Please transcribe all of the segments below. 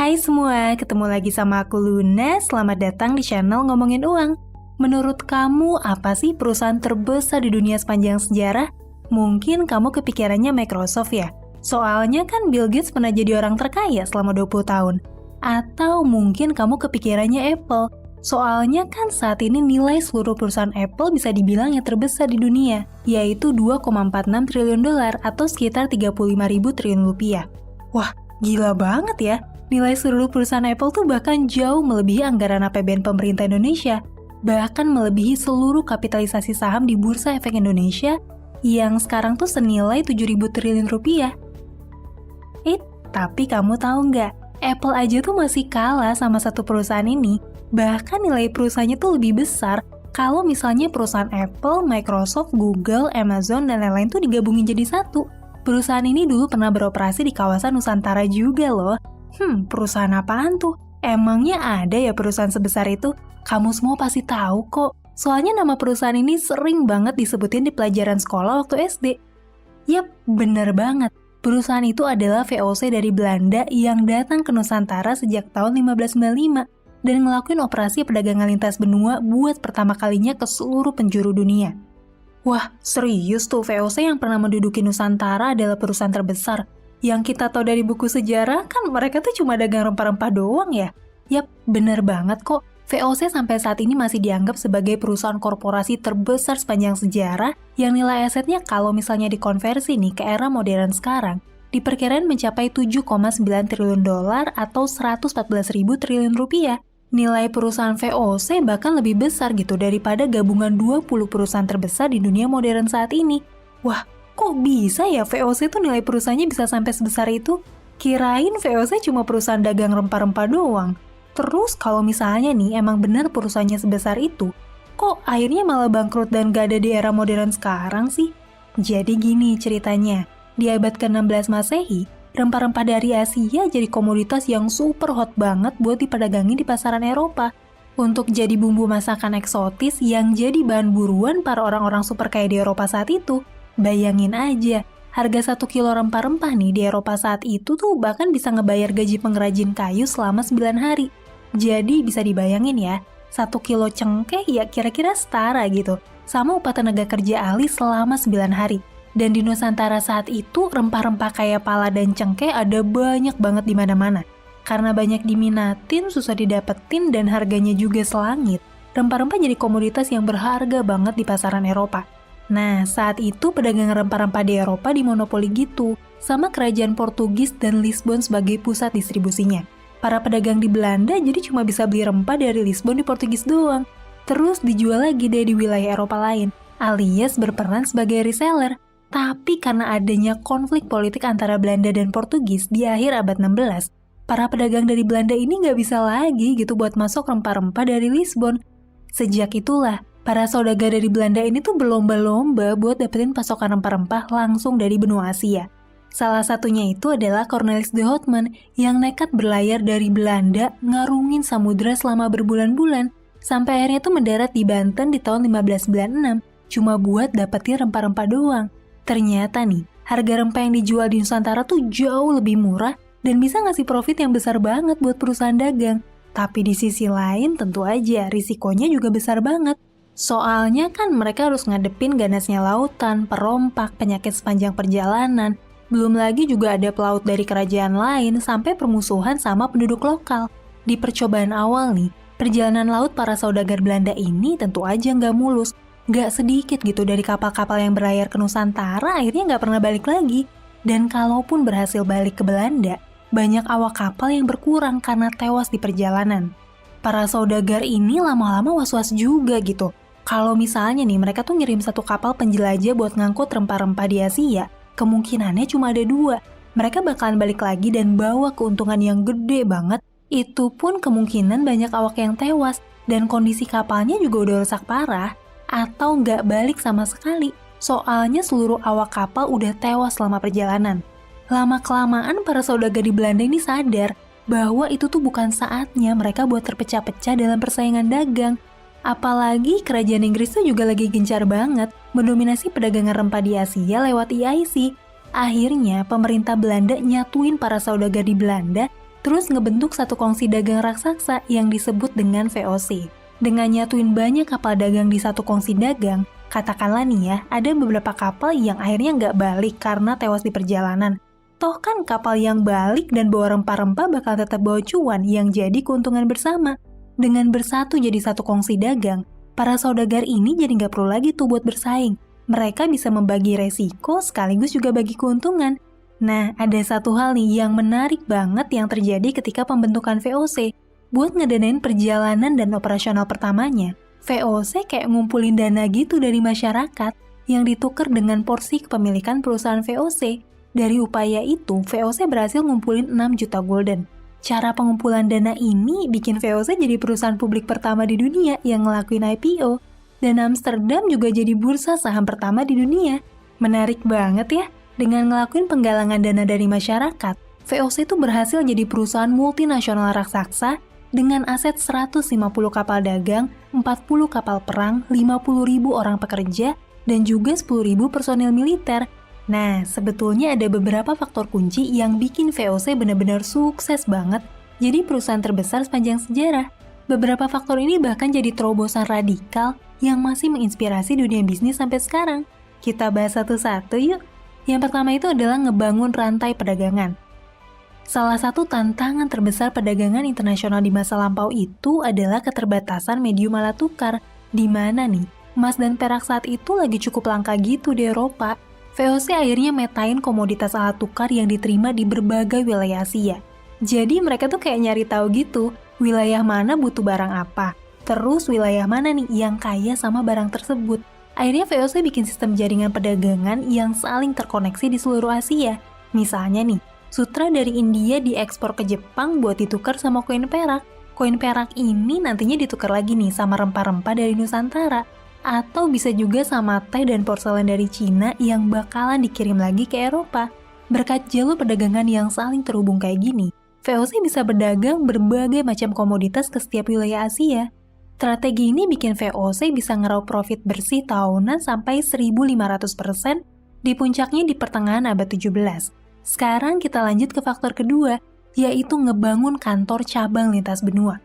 Hai semua, ketemu lagi sama aku Luna. Selamat datang di channel Ngomongin Uang. Menurut kamu, apa sih perusahaan terbesar di dunia sepanjang sejarah? Mungkin kamu kepikirannya Microsoft ya? Soalnya kan Bill Gates pernah jadi orang terkaya selama 20 tahun. Atau mungkin kamu kepikirannya Apple? Soalnya kan saat ini nilai seluruh perusahaan Apple bisa dibilang yang terbesar di dunia, yaitu 2,46 triliun dolar atau sekitar 35.000 triliun rupiah. Wah, gila banget ya. Nilai seluruh perusahaan Apple tuh bahkan jauh melebihi anggaran APBN pemerintah Indonesia, bahkan melebihi seluruh kapitalisasi saham di Bursa Efek Indonesia yang sekarang tuh senilai 7.000 triliun rupiah. Tapi kamu tahu nggak, Apple aja tuh masih kalah sama satu perusahaan ini, bahkan nilai perusahaannya tuh lebih besar kalau misalnya perusahaan Apple, Microsoft, Google, Amazon, dan lain-lain tuh digabungin jadi satu. Perusahaan ini dulu pernah beroperasi di kawasan Nusantara juga loh. Perusahaan apaan tuh? Emangnya ada ya perusahaan sebesar itu? Kamu semua pasti tahu kok. Soalnya nama perusahaan ini sering banget disebutin di pelajaran sekolah waktu SD. Yap, bener banget. Perusahaan itu adalah VOC dari Belanda yang datang ke Nusantara sejak tahun 1595 dan ngelakuin operasi perdagangan lintas benua buat pertama kalinya ke seluruh penjuru dunia. Wah, serius tuh VOC yang pernah menduduki Nusantara adalah perusahaan terbesar. Yang kita tahu dari buku sejarah kan mereka tuh cuma dagang rempah-rempah doang ya. Yap, bener banget kok. VOC sampai saat ini masih dianggap sebagai perusahaan korporasi terbesar sepanjang sejarah yang nilai asetnya kalau misalnya dikonversi nih ke era modern sekarang, diperkirakan mencapai 7,9 triliun dolar atau 114.000 triliun rupiah. Nilai perusahaan VOC bahkan lebih besar gitu daripada gabungan 20 perusahaan terbesar di dunia modern saat ini. Wah, kok bisa ya VOC tuh nilai perusahaannya bisa sampai sebesar itu? Kirain VOC cuma perusahaan dagang rempah-rempah doang. Terus kalau misalnya nih emang benar perusahaannya sebesar itu, kok akhirnya malah bangkrut dan gak ada di era modern sekarang sih? Jadi gini ceritanya, di abad ke-16 Masehi, rempah-rempah dari Asia jadi komoditas yang super hot banget buat diperdagangin di pasaran Eropa. Untuk jadi bumbu masakan eksotis yang jadi bahan buruan para orang-orang super kaya di Eropa saat itu. Bayangin aja, harga 1 kilo rempah-rempah nih di Eropa saat itu tuh bahkan bisa ngebayar gaji pengrajin kayu selama 9 hari. Jadi bisa dibayangin ya, 1 kilo cengkeh ya kira-kira setara gitu, sama upah tenaga kerja ahli selama 9 hari. Dan di Nusantara saat itu, rempah-rempah kayak pala dan cengkeh ada banyak banget di mana-mana. Karena banyak diminatin, susah didapetin, dan harganya juga selangit. Rempah-rempah jadi komoditas yang berharga banget di pasaran Eropa. Nah, saat itu pedagang rempah-rempah di Eropa dimonopoli gitu, sama kerajaan Portugis dan Lisbon sebagai pusat distribusinya. Para pedagang di Belanda jadi cuma bisa beli rempah dari Lisbon di Portugis doang. Terus dijual lagi deh di wilayah Eropa lain, alias berperan sebagai reseller. Tapi karena adanya konflik politik antara Belanda dan Portugis di akhir abad 16, para pedagang dari Belanda ini nggak bisa lagi gitu buat masuk rempah-rempah dari Lisbon. Sejak itulah, para saudagar dari Belanda ini tuh berlomba-lomba buat dapetin pasokan rempah-rempah langsung dari benua Asia. Salah satunya itu adalah Cornelis de Houtman yang nekat berlayar dari Belanda ngarungin samudra selama berbulan-bulan sampai akhirnya tuh mendarat di Banten di tahun 1596 cuma buat dapetin rempah-rempah doang. Ternyata nih, harga rempah yang dijual di Nusantara tuh jauh lebih murah dan bisa ngasih profit yang besar banget buat perusahaan dagang. Tapi di sisi lain tentu aja risikonya juga besar banget. Soalnya kan mereka harus ngadepin ganasnya lautan, perompak, penyakit sepanjang perjalanan. Belum lagi juga ada pelaut dari kerajaan lain sampai permusuhan sama penduduk lokal. Di percobaan awal nih, perjalanan laut para saudagar Belanda ini tentu aja nggak mulus. Nggak sedikit gitu dari kapal-kapal yang berlayar ke Nusantara akhirnya nggak pernah balik lagi. Dan kalaupun berhasil balik ke Belanda, banyak awak kapal yang berkurang karena tewas di perjalanan. Para saudagar ini lama-lama was-was juga gitu. Kalau misalnya nih mereka tuh ngirim satu kapal penjelajah buat ngangkut rempah-rempah di Asia, kemungkinannya cuma ada 2. Mereka bakalan balik lagi dan bawa keuntungan yang gede banget. Itu pun kemungkinan banyak awak yang tewas dan kondisi kapalnya juga udah rusak parah atau nggak balik sama sekali. Soalnya seluruh awak kapal udah tewas selama perjalanan. Lama-kelamaan para saudagar di Belanda ini sadar bahwa itu tuh bukan saatnya mereka buat terpecah-pecah dalam persaingan dagang. Apalagi kerajaan Inggris tuh juga lagi gencar banget mendominasi perdagangan rempah di Asia lewat EIC. Akhirnya pemerintah Belanda nyatuin para saudagar di Belanda terus ngebentuk satu kongsi dagang raksasa yang disebut dengan VOC. Dengan nyatuin banyak kapal dagang di satu kongsi dagang, katakanlah nih ya, ada beberapa kapal yang akhirnya nggak balik karena tewas di perjalanan. Toh kan kapal yang balik dan bawa rempah-rempah bakal tetap bawa cuan yang jadi keuntungan bersama. Dengan bersatu jadi satu kongsi dagang, para saudagar ini jadi nggak perlu lagi tuh buat bersaing. Mereka bisa membagi resiko sekaligus juga bagi keuntungan. Nah, ada satu hal nih yang menarik banget yang terjadi ketika pembentukan VOC. Buat ngedanain perjalanan dan operasional pertamanya, VOC kayak ngumpulin dana gitu dari masyarakat yang ditukar dengan porsi kepemilikan perusahaan VOC. Dari upaya itu, VOC berhasil ngumpulin 6 juta golden. Cara pengumpulan dana ini bikin VOC jadi perusahaan publik pertama di dunia yang ngelakuin IPO. Dan Amsterdam juga jadi bursa saham pertama di dunia. Menarik banget ya. Dengan ngelakuin penggalangan dana dari masyarakat, VOC itu berhasil jadi perusahaan multinasional raksasa dengan aset 150 kapal dagang, 40 kapal perang, 50.000 orang pekerja, dan juga 10.000 personil militer. Nah, sebetulnya ada beberapa faktor kunci yang bikin VOC benar-benar sukses banget jadi perusahaan terbesar sepanjang sejarah. Beberapa faktor ini bahkan jadi terobosan radikal yang masih menginspirasi dunia bisnis sampai sekarang. Kita bahas satu-satu yuk. Yang pertama itu adalah ngebangun rantai perdagangan. Salah satu tantangan terbesar perdagangan internasional di masa lampau itu adalah keterbatasan medium alat tukar, di mana nih, emas dan perak saat itu lagi cukup langka gitu di Eropa. VOC akhirnya metain komoditas alat tukar yang diterima di berbagai wilayah Asia. Jadi mereka tuh kayak nyari tahu gitu, wilayah mana butuh barang apa, terus wilayah mana nih yang kaya sama barang tersebut. Akhirnya VOC bikin sistem jaringan perdagangan yang saling terkoneksi di seluruh Asia. Misalnya nih, sutra dari India diekspor ke Jepang buat ditukar sama koin perak. Koin perak ini nantinya ditukar lagi nih sama rempah-rempah dari Nusantara. Atau bisa juga sama teh dan porselen dari Cina yang bakalan dikirim lagi ke Eropa. Berkat jalur perdagangan yang saling terhubung kayak gini, VOC bisa berdagang berbagai macam komoditas ke setiap wilayah Asia. Strategi ini bikin VOC bisa ngeraup profit bersih tahunan sampai 1.500% di puncaknya di pertengahan abad 17. Sekarang kita lanjut ke faktor kedua, yaitu ngebangun kantor cabang lintas benua.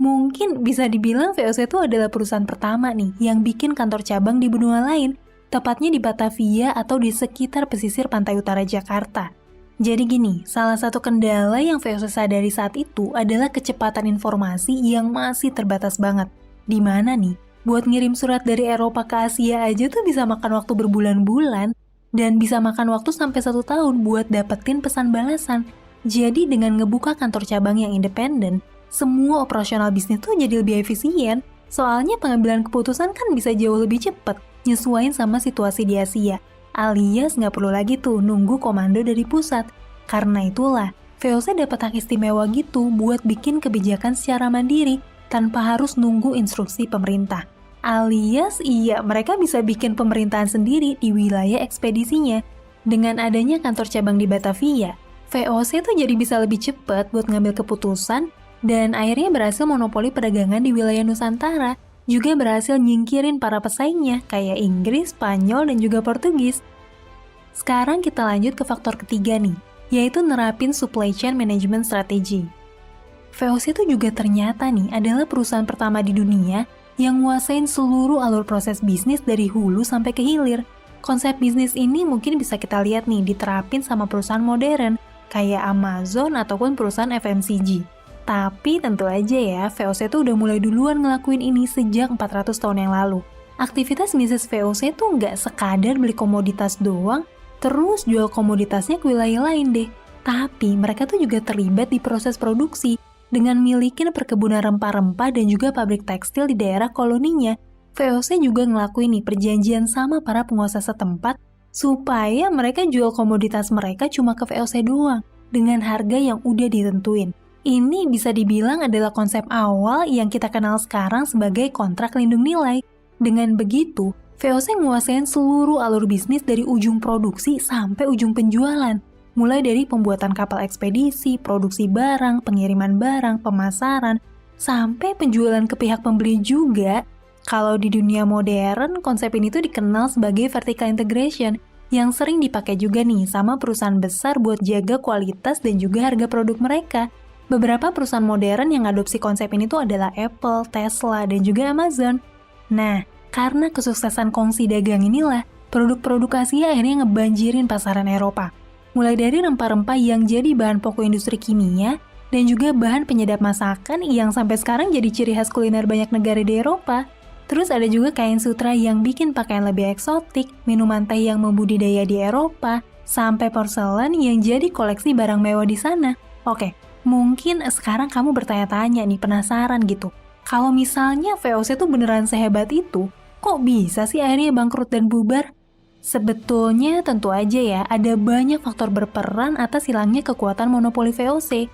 Mungkin bisa dibilang VOC itu adalah perusahaan pertama nih yang bikin kantor cabang di benua lain, tepatnya di Batavia atau di sekitar pesisir pantai utara Jakarta. Jadi gini, salah satu kendala yang VOC sadari saat itu adalah kecepatan informasi yang masih terbatas banget. Di mana nih, buat ngirim surat dari Eropa ke Asia aja tuh bisa makan waktu berbulan-bulan, dan bisa makan waktu sampai 1 tahun buat dapetin pesan balasan. Jadi dengan ngebuka kantor cabang yang independen, semua operasional bisnis tuh jadi lebih efisien, soalnya pengambilan keputusan kan bisa jauh lebih cepat, nyesuaiin sama situasi di Asia. Alias nggak perlu lagi tuh nunggu komando dari pusat. Karena itulah, VOC dapat hak istimewa gitu buat bikin kebijakan secara mandiri tanpa harus nunggu instruksi pemerintah. Alias iya, mereka bisa bikin pemerintahan sendiri di wilayah ekspedisinya. Dengan adanya kantor cabang di Batavia, VOC tuh jadi bisa lebih cepat buat ngambil keputusan dan akhirnya berhasil monopoli perdagangan di wilayah Nusantara. Juga berhasil nyingkirin para pesaingnya kayak Inggris, Spanyol, dan juga Portugis. Sekarang kita lanjut ke faktor ketiga nih, yaitu nerapin supply chain management strategy. VOC itu juga ternyata nih adalah perusahaan pertama di dunia yang nguasain seluruh alur proses bisnis dari hulu sampai ke hilir. Konsep bisnis ini mungkin bisa kita lihat nih diterapin sama perusahaan modern kayak Amazon ataupun perusahaan FMCG. Tapi tentu aja ya, VOC tuh udah mulai duluan ngelakuin ini sejak 400 tahun yang lalu. Aktivitas bisnis VOC tuh nggak sekadar beli komoditas doang, terus jual komoditasnya ke wilayah lain deh. Tapi mereka tuh juga terlibat di proses produksi dengan milikin perkebunan rempah-rempah dan juga pabrik tekstil di daerah koloninya. VOC juga ngelakuin nih perjanjian sama para penguasa setempat supaya mereka jual komoditas mereka cuma ke VOC doang dengan harga yang udah ditentuin. Ini bisa dibilang adalah konsep awal yang kita kenal sekarang sebagai kontrak lindung nilai. Dengan begitu, VOC nguasain seluruh alur bisnis dari ujung produksi sampai ujung penjualan. Mulai dari pembuatan kapal ekspedisi, produksi barang, pengiriman barang, pemasaran, sampai penjualan ke pihak pembeli juga. Kalau di dunia modern, konsep ini tuh dikenal sebagai vertical integration yang sering dipakai juga nih sama perusahaan besar buat jaga kualitas dan juga harga produk mereka. Beberapa perusahaan modern yang adopsi konsep ini tuh adalah Apple, Tesla, dan juga Amazon. Nah, karena kesuksesan kongsi dagang inilah, produk-produk Asia akhirnya ngebanjirin pasaran Eropa. Mulai dari rempah-rempah yang jadi bahan pokok industri kimia, dan juga bahan penyedap masakan yang sampai sekarang jadi ciri khas kuliner banyak negara di Eropa. Terus ada juga kain sutra yang bikin pakaian lebih eksotik, minuman teh yang membudidaya di Eropa, sampai porselen yang jadi koleksi barang mewah di sana. Oke, mungkin sekarang kamu bertanya-tanya nih, penasaran gitu. Kalau misalnya VOC tuh beneran sehebat itu, kok bisa sih akhirnya bangkrut dan bubar? Sebetulnya tentu aja ya, ada banyak faktor berperan atas hilangnya kekuatan monopoli VOC.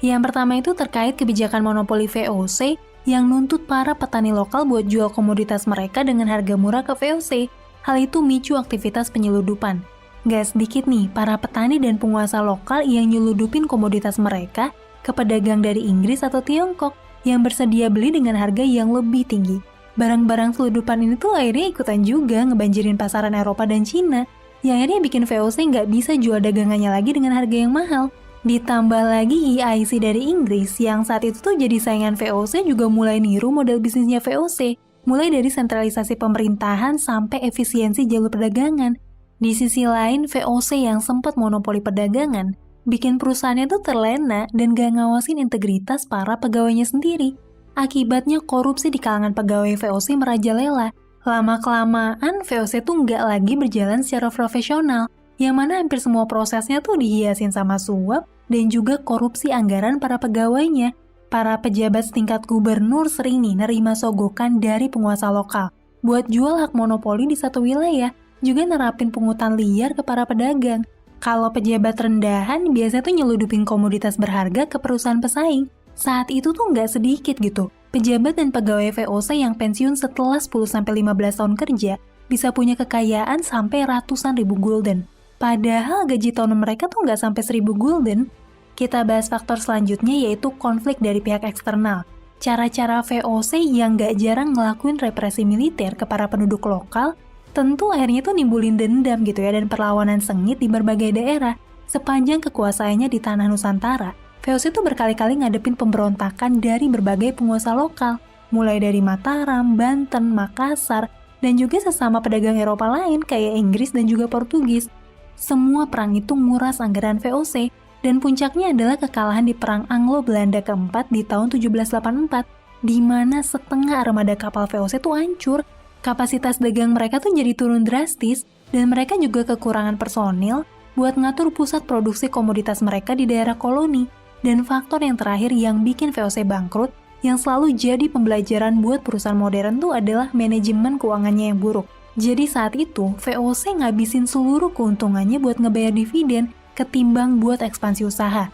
Yang pertama itu terkait kebijakan monopoli VOC yang nuntut para petani lokal buat jual komoditas mereka dengan harga murah ke VOC. Hal itu micu aktivitas penyeludupan. Gak sedikit nih, para petani dan penguasa lokal yang nyeludupin komoditas mereka ke pedagang dari Inggris atau Tiongkok yang bersedia beli dengan harga yang lebih tinggi. Barang-barang seludupan ini tuh akhirnya ikutan juga ngebanjirin pasaran Eropa dan Cina, yang akhirnya bikin VOC nggak bisa jual dagangannya lagi dengan harga yang mahal. Ditambah lagi EIC dari Inggris yang saat itu tuh jadi saingan VOC juga mulai niru model bisnisnya VOC, mulai dari sentralisasi pemerintahan sampai efisiensi jalur perdagangan. Di sisi lain, VOC yang sempat monopoli perdagangan, bikin perusahaannya tuh terlena dan gak ngawasin integritas para pegawainya sendiri. Akibatnya korupsi di kalangan pegawai VOC merajalela. Lama-kelamaan, VOC tuh nggak lagi berjalan secara profesional, yang mana hampir semua prosesnya tuh dihiasin sama suap dan juga korupsi anggaran para pegawainya. Para pejabat setingkat gubernur sering nih nerima sogokan dari penguasa lokal buat jual hak monopoli di satu wilayah, juga nerapin pungutan liar ke para pedagang. Kalau pejabat rendahan biasanya tuh nyeludupin komoditas berharga ke perusahaan pesaing. Saat itu tuh nggak sedikit gitu, pejabat dan pegawai VOC yang pensiun setelah 10-15 tahun kerja bisa punya kekayaan sampai ratusan ribu gulden. Padahal gaji tahunan mereka tuh nggak sampai 1.000 gulden. Kita bahas faktor selanjutnya yaitu konflik dari pihak eksternal. Cara-cara VOC yang nggak jarang ngelakuin represi militer ke para penduduk lokal, tentu akhirnya tuh nimbulin dendam gitu ya dan perlawanan sengit di berbagai daerah. Sepanjang kekuasaannya di tanah Nusantara, VOC tuh berkali-kali ngadepin pemberontakan dari berbagai penguasa lokal, mulai dari Mataram, Banten, Makassar, dan juga sesama pedagang Eropa lain kayak Inggris dan juga Portugis. Semua perang itu nguras anggaran VOC, dan puncaknya adalah kekalahan di Perang Anglo-Belanda keempat di tahun 1784, di mana setengah armada kapal VOC tuh hancur. Kapasitas dagang mereka tuh jadi turun drastis, dan mereka juga kekurangan personil buat ngatur pusat produksi komoditas mereka di daerah koloni. Dan faktor yang terakhir yang bikin VOC bangkrut, yang selalu jadi pembelajaran buat perusahaan modern tuh adalah manajemen keuangannya yang buruk. Jadi saat itu, VOC ngabisin seluruh keuntungannya buat ngebayar dividen, ketimbang buat ekspansi usaha.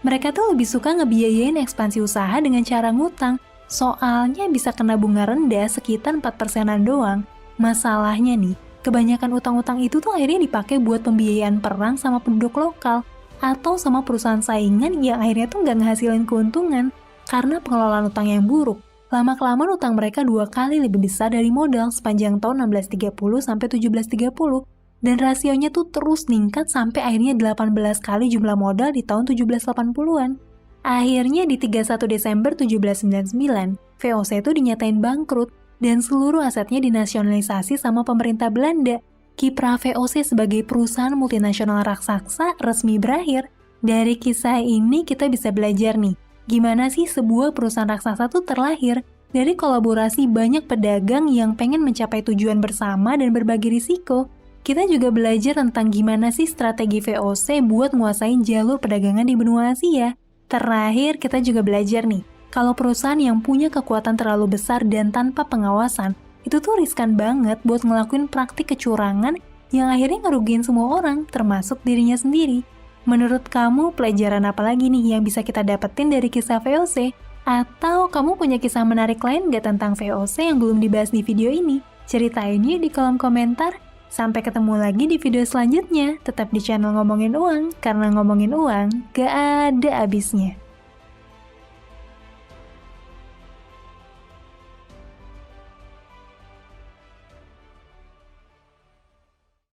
Mereka tuh lebih suka ngebiayain ekspansi usaha dengan cara ngutang, soalnya bisa kena bunga rendah sekitar 4%-an doang. Masalahnya nih, kebanyakan utang-utang itu tuh akhirnya dipakai buat pembiayaan perang sama penduduk lokal, atau sama perusahaan saingan yang akhirnya tuh nggak ngehasilin keuntungan, karena pengelolaan utang yang buruk. Lama-kelamaan utang mereka 2 kali lebih besar dari modal sepanjang tahun 1630 sampai 1730. Dan rasionya tuh terus meningkat sampai akhirnya 18 kali jumlah modal di tahun 1780-an. Akhirnya di 31 Desember 1799, VOC itu dinyatain bangkrut dan seluruh asetnya dinasionalisasi sama pemerintah Belanda. Kiprah VOC sebagai perusahaan multinasional raksasa resmi berakhir. Dari kisah ini kita bisa belajar nih, gimana sih sebuah perusahaan raksasa tuh terlahir dari kolaborasi banyak pedagang yang pengen mencapai tujuan bersama dan berbagi risiko. Kita juga belajar tentang gimana sih strategi VOC buat nguasain jalur perdagangan di benua Asia. Terakhir, kita juga belajar nih, kalau perusahaan yang punya kekuatan terlalu besar dan tanpa pengawasan, itu tuh riskan banget buat ngelakuin praktik kecurangan yang akhirnya ngerugiin semua orang, termasuk dirinya sendiri. Menurut kamu, pelajaran apa lagi nih yang bisa kita dapetin dari kisah VOC? Atau kamu punya kisah menarik lain nggak tentang VOC yang belum dibahas di video ini? Ceritain yuk di kolom komentar. Sampai ketemu lagi di video selanjutnya. Tetap di channel Ngomongin Uang, karena ngomongin uang gak ada habisnya.